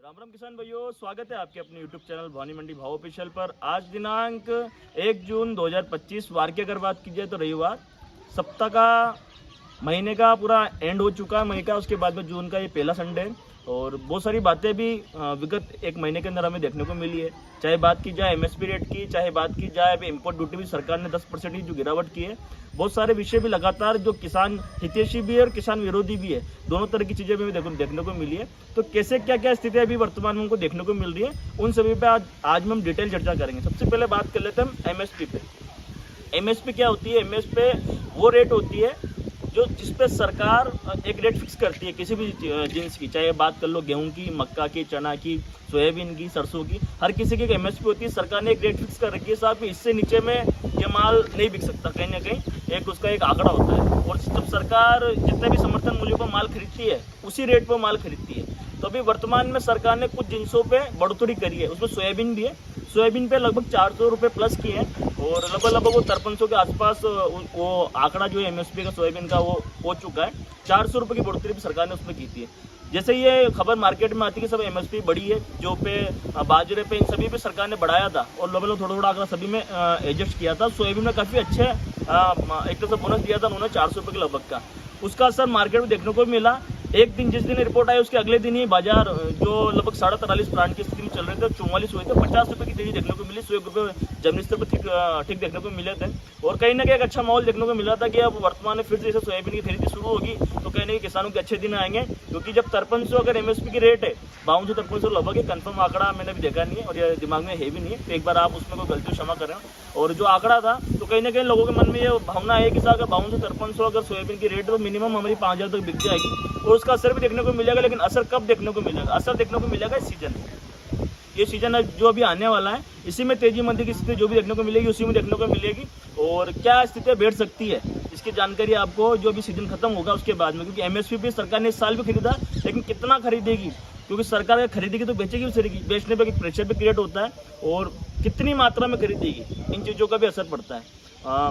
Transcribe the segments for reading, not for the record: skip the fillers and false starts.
राम राम किसान भाइयों, स्वागत है आपके अपने YouTube चैनल भवानी मंडी भाव ऑफिशियल पर। आज दिनांक 1 जून 2025 वार की अगर बात की जाए तो रविवार, सप्ताह का महीने का पूरा एंड हो चुका है मई का। उसके बाद में जून का ये पहला संडे है और बहुत सारी बातें भी विगत एक महीने के अंदर हमें देखने को मिली है। चाहे बात की जाए MSP रेट की, चाहे बात की जाए अभी इम्पोर्ट ड्यूटी भी सरकार ने 10% की जो गिरावट की है। बहुत सारे विषय भी लगातार जो किसान हितैषी भी है और किसान विरोधी भी है, दोनों तरह की चीज़ें भी देखने को मिली है। तो कैसे क्या क्या स्थिति अभी वर्तमान में उनको देखने को मिल रही है, उन सभी पे आज हम डिटेल चर्चा करेंगे। सबसे पहले बात कर लेते हैं हम MSP पे। MSP क्या होती है? MSP वो रेट होती है जो जिसपे सरकार एक रेट फिक्स करती है किसी भी जिन्स की, चाहे बात कर लो गेहूं की, मक्का की, चना की, सोयाबीन की, सरसों की, हर किसी की एक MSP होती है। सरकार ने एक रेट फिक्स कर रखी है साहब, इससे नीचे में ये माल नहीं बिक सकता। कहीं ना कहीं एक उसका एक आंकड़ा होता है और जब सरकार जितने भी समर्थन मूल्य पर माल खरीदती है उसी रेट पर माल खरीदती है। तो अभी वर्तमान में सरकार ने कुछ जिन्सों पे बढ़ोतरी करी है, उसमें सोयाबीन भी है। सोयाबीन पे लगभग 400 रुपये प्लस किए हैं और लगभग वो 5300 के आसपास वो आंकड़ा जो है MSP का सोयाबीन का वो हो चुका है। 400 रुपये की बढ़ोतरी भी सरकार ने उसमें की थी। जैसे ये खबर मार्केट में आती है कि सब MSP बढ़ी है, जो पे बाजरे पे इन सभी पे सरकार ने बढ़ाया था और लगभग थोड़ा थोड़ा आंकड़ा सभी में एडजस्ट किया था। सोयाबीन में काफ़ी अच्छे एक तरह से बोनस दिया था उन्होंने 400 रुपये के लगभग का। उसका असर मार्केट में देखने को मिला। एक दिन जिस दिन रिपोर्ट आई उसके अगले दिन ही बाजार जो लगभग 43.5 प्लांट की स्थिति में चल रहे थे 44 हुए थे। 50 रुपये की तेजी देखने को मिली, 100 रुपये जमीन स्तर पर ठीक देखने को मिले थे और कहीं ना कहीं एक अच्छा माहौल देखने को मिला था कि अब वर्तमान में फिर से सोयाबीन की खरीदी शुरू होगी तो कहीं ना कहीं किसानों के अच्छे दिन आएंगे। क्योंकि जब 5300 अगर MSP की रेट है 5200-5300 लगभग है, कंफर्म आंकड़ा मैंने भी देखा नहीं है और ये दिमाग में है भी नहीं है, तो एक बार आप उसमें कोई गलती क्षमा करें। और जो आंकड़ा था तो कहीं ना कहीं लोगों के मन में ये भावना है कि अगर 5200-5300 अगर सोयाबीन की रेट तो मिनिमम हमारी 5000 तक बिक जाएगी और उसका असर भी देखने को मिलेगा। लेकिन असर कब देखने को मिलेगा? असर देखने को मिलेगा इस सीजन में। ये सीजन है जो अभी आने वाला है, इसी में तेजी मंदी की स्थिति जो भी देखने को मिलेगी उसी में देखने को मिलेगी। और क्या स्थिति बैठ सकती है इसकी जानकारी आपको जो भी सीजन खत्म होगा उसके बाद में, क्योंकि MSP भी सरकार ने इस साल भी खरीदा, लेकिन कितना खरीदेगी? क्योंकि सरकार अगर खरीदेगी तो बेचेगी भी सरेगी, बेचने पर एक प्रेशर भी क्रिएट होता है और कितनी मात्रा में खरीदेगी इन चीज़ों का भी असर पड़ता है।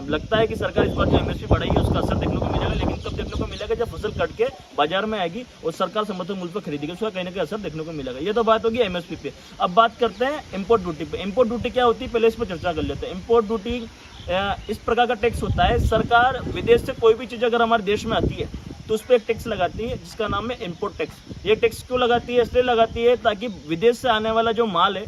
लगता है कि सरकार इस बार जो MSP बढ़ाएगी उसका असर देखने को मिलेगा, लेकिन कब देखने को मिलेगा? जब फसल कट के बाजार में आएगी और सरकार समर्थन मूल्य पर खरीदेगी, उसका कहीं ना कहीं असर देखने को मिलेगा। ये तो बात होगी MSP पे। अब बात करते हैं इम्पोर्ट ड्यूटी पे। इम्पोर्ट ड्यूटी क्या होती है पहले इस पर चर्चा कर लेते हैं। इम्पोर्ट ड्यूटी इस प्रकार का टैक्स होता है, सरकार विदेश से कोई भी चीज़ अगर हमारे देश में आती है तो उस पर एक टैक्स लगाती है जिसका नाम है इम्पोर्ट टैक्स। ये टैक्स क्यों लगाती है? इसलिए लगाती है ताकि विदेश से आने वाला जो माल है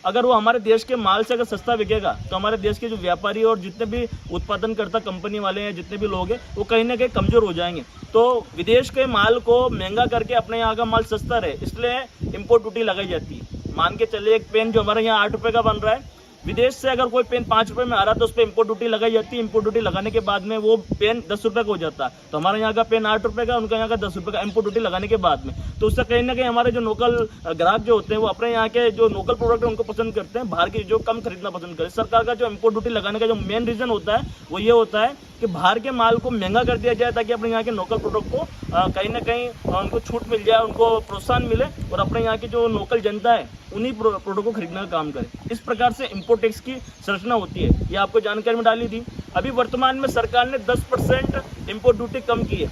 अगर वो हमारे देश के माल से अगर सस्ता बिकेगा तो हमारे देश के जो व्यापारी और जितने भी उत्पादनकर्ता कंपनी वाले हैं, जितने भी लोग हैं, वो कहीं ना कहीं कमज़ोर हो जाएंगे। तो विदेश के माल को महंगा करके अपने यहाँ का माल सस्ता रहे, इसलिए इम्पोर्ट ड्यूटी लगाई जाती है। मान के चलिए एक पेन जो हमारे यहाँ 8 रुपये का बन रहा है, विदेश से अगर कोई पेन 5 रुपये में आ रहा है तो उस पर इम्पोर्ट ड्यूटी लगाई जाती है। इम्पोर्ट ड्यूटी लगाने के बाद में वो पेन 10 रुपये का हो जाता है। तो हमारे यहाँ का पेन 8 रुपये का, उनका यहाँ का 10 रुपये का, इम्पोर्ट ड्यूटी लगाने के बाद में। तो उससे कहीं ना कहीं हमारे जो लोकल ग्राहक जो होते हैं वो अपने यहाँ के जो लोकल प्रोडक्ट है उनको पसंद करते हैं, बाहर की जो कम खरीदना पसंद करते हैं। सरकार का जो इम्पोर्ट ड्यूटी लगाने का जो मेन रीजन होता है वो ये होता है कि बाहर के माल को महंगा कर दिया जाए ताकि अपने यहाँ के लोकल प्रोडक्ट को कहीं ना कहीं उनको छूट मिल जाए, उनको प्रोत्साहन मिले और अपने यहाँ की जो लोकल जनता है उन्हीं प्रोडक्ट को खरीदने का काम करे। इस प्रकार से इम्पोर्ट टैक्स की संरचना होती है, ये आपको जानकारी में डाली थी। अभी वर्तमान में सरकार ने 10% इम्पोर्ट ड्यूटी कम की है।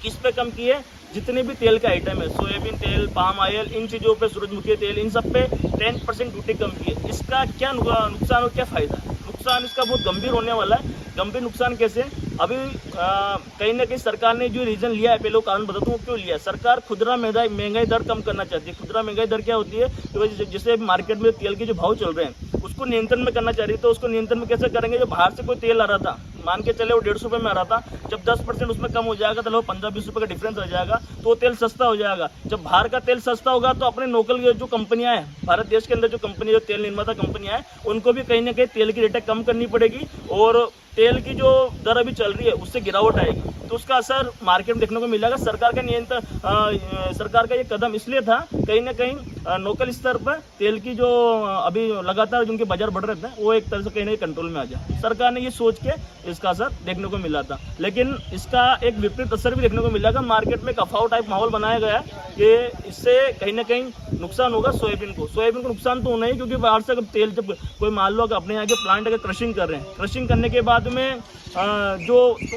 किस पे कम की है? जितने भी तेल का आइटम है, सोयाबीन तेल, पाम ऑयल, इन चीज़ों पे, सूरजमुखी तेल, इन सब पे 10% ड्यूटी कम की है। इसका क्या नुकसान और क्या फ़ायदा? नुकसान इसका बहुत गंभीर होने वाला है। गंभीर नुकसान कैसे? अभी कहीं ना कहीं सरकार ने जो रीज़न लिया है, पहले कारण बताता हूँ क्यों लिया। सरकार खुदरा महंगाई दर कम करना चाहती है। खुदरा महंगाई दर क्या होती है? तो जैसे मार्केट में तेल के जो भाव चल रहे हैं उसको नियंत्रण में करना चाह रही है। तो उसको नियंत्रण में कैसे करेंगे? जो बाहर से कोई तेल आ रहा था, मान के चले वो 150 रुपये में आ रहा था, जब 10% उसमें कम हो जाएगा तो लगभग 15-20 रुपये का डिफरेंस रह जाएगा, तो वो तेल सस्ता हो जाएगा। जब बाहर का तेल सस्ता होगा तो अपने लोकल जो कंपनियां हैं, भारत देश के अंदर जो कंपनी, जो तेल निर्माता कंपनियां हैं, उनको भी कहीं ना कहीं तेल की रेटें कम करनी पड़ेगी और तेल की जो दर अभी चल रही है उससे गिरावट आएगी, तो उसका असर मार्केट में देखने को मिलेगा। सरकार का ये कदम इसलिए था कहीं ना कहीं लोकल स्तर पर तेल की जो अभी लगातार जिनके बाजार बढ़ रहे थे वो एक तरह से कहीं ना कहीं कंट्रोल में आ जाए। सरकार ने ये सोच के इसका असर देखने को मिला था, लेकिन इसका एक विपरीत असर भी देखने को मिलेगा। मार्केट में एक अफवाह टाइप माहौल बनाया गया कि इससे कहीं ना कहीं नुकसान होगा सोयाबीन को। सोयाबीन को नुकसान तो होना ही, क्योंकि बाहर से अगर तेल, जब कोई मान लो अगर अपने यहाँ के प्लांट अगर क्रशिंग कर रहे हैं, क्रशिंग करने के बाद में जो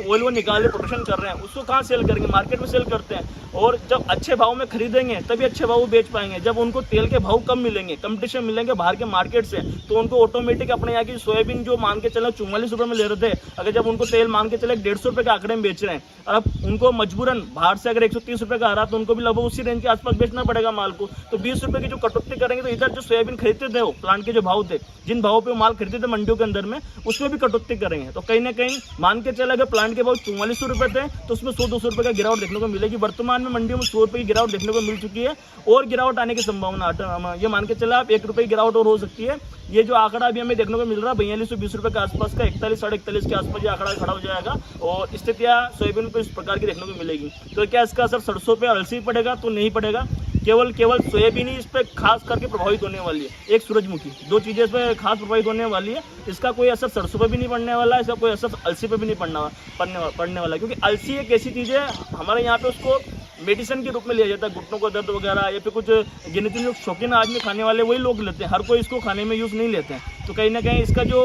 ऑयल वो निकाले प्रोडक्शन कर रहे हैं उसको कहाँ सेल करेंगे, मार्केट में सेल करते हैं। और जब अच्छे भाव में खरीदेंगे तभी अच्छे भाव बेच पाएंगे। जब उनको तेल के भाव कम मिलेंगे, कंपटीशन मिलेंगे बाहर के मार्केट से, तो उनको ऑटोमेटिक अपने यहाँ की सोयाबीन जो मान के चले 44 रुपये में ले रहे थे, अगर जब उनको तेल मान के चले 150 रुपये के आंकड़े में बेच रहे हैं, और अब उनको मजबूरन बाहर से अगर 130 रुपये का आ रहा तो उनको भी लगभग उसी रेंज के आसपास बेचना पड़ेगा माल को। तो 20 रुपये की जो कटौती करेंगे तो इधर जो सोयाबीन खरीदते थे वो प्लांट के जो भाव थे, जिन भावों पे माल खरीदते थे मंडियों के अंदर में, उसमें भी कटौती करेंगे। तो कहीं ना कहीं मान के चले अगर प्लांट के भाव 4400 रुपये थे तो उसमें 100-200 रुपये का गिरावट देखने को मिलेगी। वर्तमान में मंडियों में 100 रुपये की गिरावट देखने को मिल चुकी है और गिरावट आने की संभावना ये मान के चला आप 1 रुपये की गिरावट और हो सकती है। ये जो आंकड़ा अभी हमें देखने को मिल रहा है 4220 रुपये के आसपास का, 41-41.5 के आसपास ये आंकड़ा खड़ा हो जाएगा और स्थितियाँ सोयाबीन पर इस प्रकार की देखने को मिलेगी। तो क्या इसका असर सरसों पे अलसी पड़ेगा? तो नहीं पड़ेगा। केवल सोयाबीन ही इस पर खास करके प्रभावित होने वाली है, एक सूरजमुखी, 2 चीज़ें इस पर खास प्रभावित होने वाली है। इसका कोई असर सरसों पे भी नहीं पड़ने वाला है, इसका कोई असर अलसी पे भी नहीं पड़ने वाला है, क्योंकि अलसी एक ऐसी चीज़ है हमारे यहाँ पे उसको मेडिसिन के रूप में लिया जाता है। घुटनों का दर्द वगैरह या फिर कुछ गिनती जो शौकीन आदमी खाने वाले वही लोग लेते हैं, हर कोई इसको खाने में यूज़ नहीं लेते हैं। तो कहीं ना कहीं इसका जो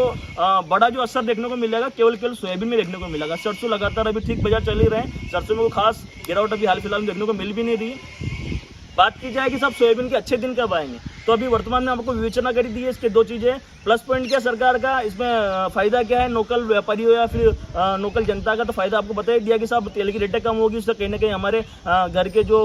बड़ा जो असर देखने को मिलेगा केवल सोयाबीन में देखने को मिलेगा। सरसों लगातार अभी ठीक बाजार चल ही रहे हैं, सरसों में कोई खास गिरावट अभी हाल फिलहाल देखने को मिल भी नहीं रही। बात की जाए कि सब सोयाबीन के अच्छे दिन कब आएंगे, तो अभी वर्तमान में आपको विवेचना करी दी है इसके 2 चीज़ें। प्लस पॉइंट क्या सरकार का, इसमें फ़ायदा क्या है, लोकल व्यापारी हो या फिर लोकल जनता का, तो फ़ायदा आपको बता ही दिया कि साहब तेल की रेटें कम होगी, उससे कहीं ना कहीं हमारे घर के जो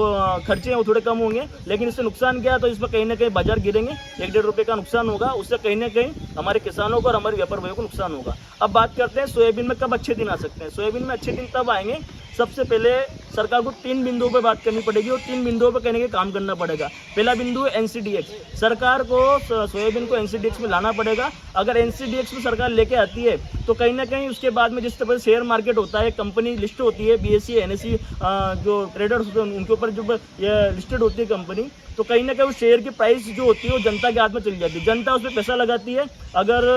खर्चे हैं वो थोड़े कम होंगे। लेकिन इससे नुकसान क्या है, तो इसमें कहीं ना कहीं बाजार गिरेंगे, 1-1.5 रुपये का नुकसान होगा, उससे कहीं ना कहीं हमारे किसानों को और हमारे व्यापार भाइयों को नुकसान होगा। अब बात करते हैं सोयाबीन में कब अच्छे दिन आ सकते हैं। सोयाबीन में अच्छे दिन तब आएंगे, सबसे पहले सरकार को 3 बिंदुओं पर बात करनी पड़ेगी और 3 बिंदुओं पर कहने के काम करना पड़ेगा। पहला बिंदु है NCDX, सरकार को सोयाबीन को NCDX में लाना पड़ेगा। अगर NCDX में सरकार लेके आती है तो कहीं ना कहीं उसके बाद में जिस तरह से शेयर मार्केट होता है, कंपनी लिस्ट होती है, BSE NSE जो ट्रेडर्स होते हैं उनके ऊपर जो ये लिस्टेड होती है कंपनी, तो कहीं ना कहीं उस शेयर की प्राइस जो होती है वो जनता के हाथ में चली जाती है। जनता उसमें पैसा लगाती है, अगर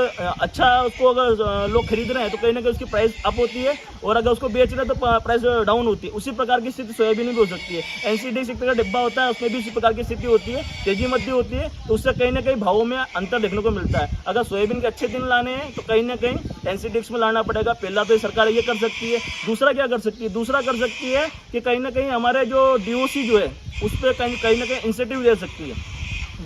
अच्छा उसको अगर लोग खरीद रहे हैं तो कहीं ना कहीं उसकी प्राइस अप होती है, और अगर उसको बेच रहे हैं तो प्राइस डाउन होती है। उसी प्रकार की स्थिति सोयाबीन में भी हो सकती है। NCDX एक तरह का डिब्बा होता है, उसमें भी इसी प्रकार की स्थिति होती है, तेजी मध्य होती है, तो उससे कहीं ना कहीं भावों में अंतर देखने को मिलता है। अगर सोयाबीन के अच्छे दिन लाने हैं तो कहीं ना कहीं NCDX में लाना पड़ेगा। पहला तो सरकार ये कर सकती है। दूसरा क्या कर सकती है, दूसरा कर सकती है कि कहीं ना कहीं हमारे जो DOC जो है उस पर कहीं ना कहीं इंसेंटिव ले सकती है।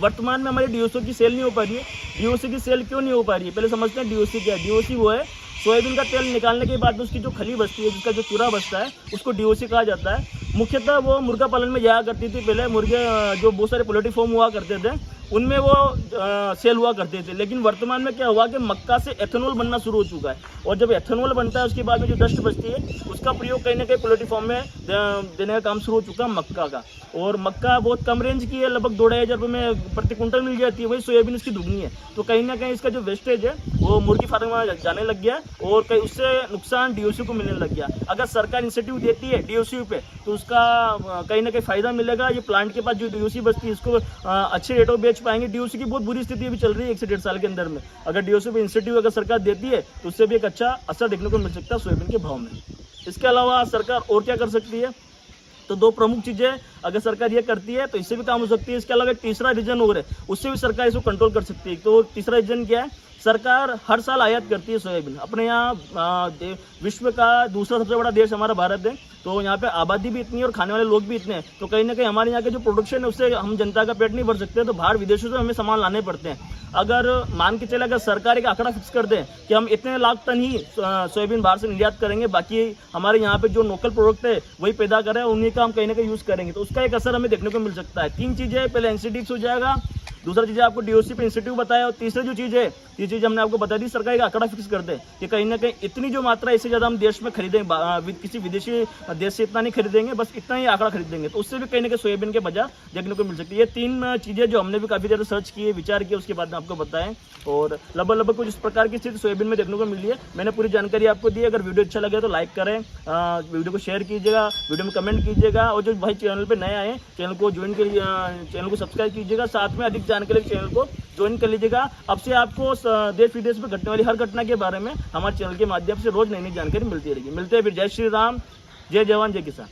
वर्तमान में हमारी DOC की सेल नहीं हो पा रही है। DOC की सेल क्यों नहीं हो पा रही है, पहले समझते हैं DOC क्या है। DOC वो है सोयाबीन का तेल निकालने के बाद उसकी जो खली बचती है, जिसका जो चूरा बचता है, उसको DOC कहा जाता है। मुख्यतः वो मुर्गा पालन में जाया करती थी पहले, मुर्गे जो बहुत सारे पोल्ट्री फार्म हुआ करते थे उनमें वो सेल हुआ करते थे। लेकिन वर्तमान में क्या हुआ कि मक्का से एथेनॉल बनना शुरू हो चुका है, और जब एथेनॉल बनता है उसके बाद में जो डस्ट बचती है उसका प्रयोग कहीं ना कहीं पोल्ट्री फार्म में देने का काम शुरू हो चुका है मक्का का। और मक्का बहुत कम रेंज की है, लगभग 2-2.5 हज़ार रुपये में प्रति कुंटल मिल जाती है, वही सोयाबीन इसकी दुगनी है। तो कहीं ना कहीं इसका जो वेस्टेज है वो मुर्गी फार्म में जाने लग गया और कहीं उससे नुकसान DOC को मिलने लग गया। अगर सरकार इंसेंटिव देती है DOC पे तो उसका कहीं ना कहीं फ़ायदा मिलेगा। ये प्लांट के पास जो DOC बचती है इसको अच्छे रेटों में बेच पाएंगे। DOC की बहुत बुरी स्थिति अभी चल रही है 1 से 1.5 साल के अंदर में। अगर DOC पे इंसेंटिव अगर सरकार देती है तो उससे भी एक अच्छा असर देखने को मिल सकता है सोयाबीन के भाव में। इसके अलावा सरकार और क्या कर सकती है, तो 2 प्रमुख चीज़ें अगर सरकार ये करती है तो इससे भी काम हो सकती है। इसके अलावा एक तीसरा रीजन और है, उससे भी सरकार इसको कंट्रोल कर सकती है। तो तीसरा रीजन क्या है, सरकार हर साल आयात करती है सोयाबीन। अपने यहाँ विश्व का दूसरा सबसे बड़ा देश हमारा भारत है, तो यहाँ पे आबादी भी इतनी है और खाने वाले लोग भी इतने हैं, तो कहीं ना कहीं हमारे यहाँ के जो प्रोडक्शन है उससे हम जनता का पेट नहीं भर सकते, तो बाहर विदेशों से हमें सामान लाने पड़ते हैं। अगर मान के चले अगर सरकार एक आंकड़ा फिक्स कर दे कि हम इतने लाख टन ही सोयाबीन बाहर से निर्यात करेंगे, बाकी हमारे यहाँ पे जो लोकल प्रोडक्ट है वही पैदा करें, उन्हीं का हम कहीं ना कहीं यूज़ करेंगे, तो उसका एक असर हमें देखने को मिल सकता है। 3 चीज़ें, पहले NCDX हो जाएगा, दूसरा चीज़ आपको DOC पे इंस्टीट्यूट बताया, और तीसरी जो चीज़ है ये चीज़ हमने आपको बता दी, सरकार एक आंकड़ा फिक्स कर दे कि कहीं ना कहीं इतनी जो मात्रा इससे ज़्यादा हम देश में खरीदेंगे, किसी विदेशी देश से इतना नहीं खरीदेंगे, बस इतना ही आंकड़ा खरीदेंगे, तो उससे भी कहीं ना कहीं सोयाबीन के बाजार देखने को मिल सकती है। ये 3 चीज़ें जो हमने भी काफ़ी ज़्यादा सर्च किए, विचार किए, उसके बाद में आपको बताएं, और लगभग कुछ इस प्रकार की स्थिति सोयाबीन में देखने को मिली है। मैंने पूरी जानकारी आपको दी। अगर वीडियो अच्छा लगे तो लाइक करें, वीडियो को शेयर कीजिएगा, वीडियो में कमेंट कीजिएगा, और जो भाई चैनल पर नए आए चैनल को ज्वाइन कर चैनल को सब्सक्राइब कीजिएगा, साथ में अधिक जानकारी चैनल को ज्वाइन कर लीजिएगा। अब से आपको देश विदेश में घटने वाली हर घटना के बारे में हमारे चैनल के माध्यम से रोज नई नई जानकारी मिलती रहेगी। मिलते हैं फिर। जय श्री राम, जय जवान, जय किसान।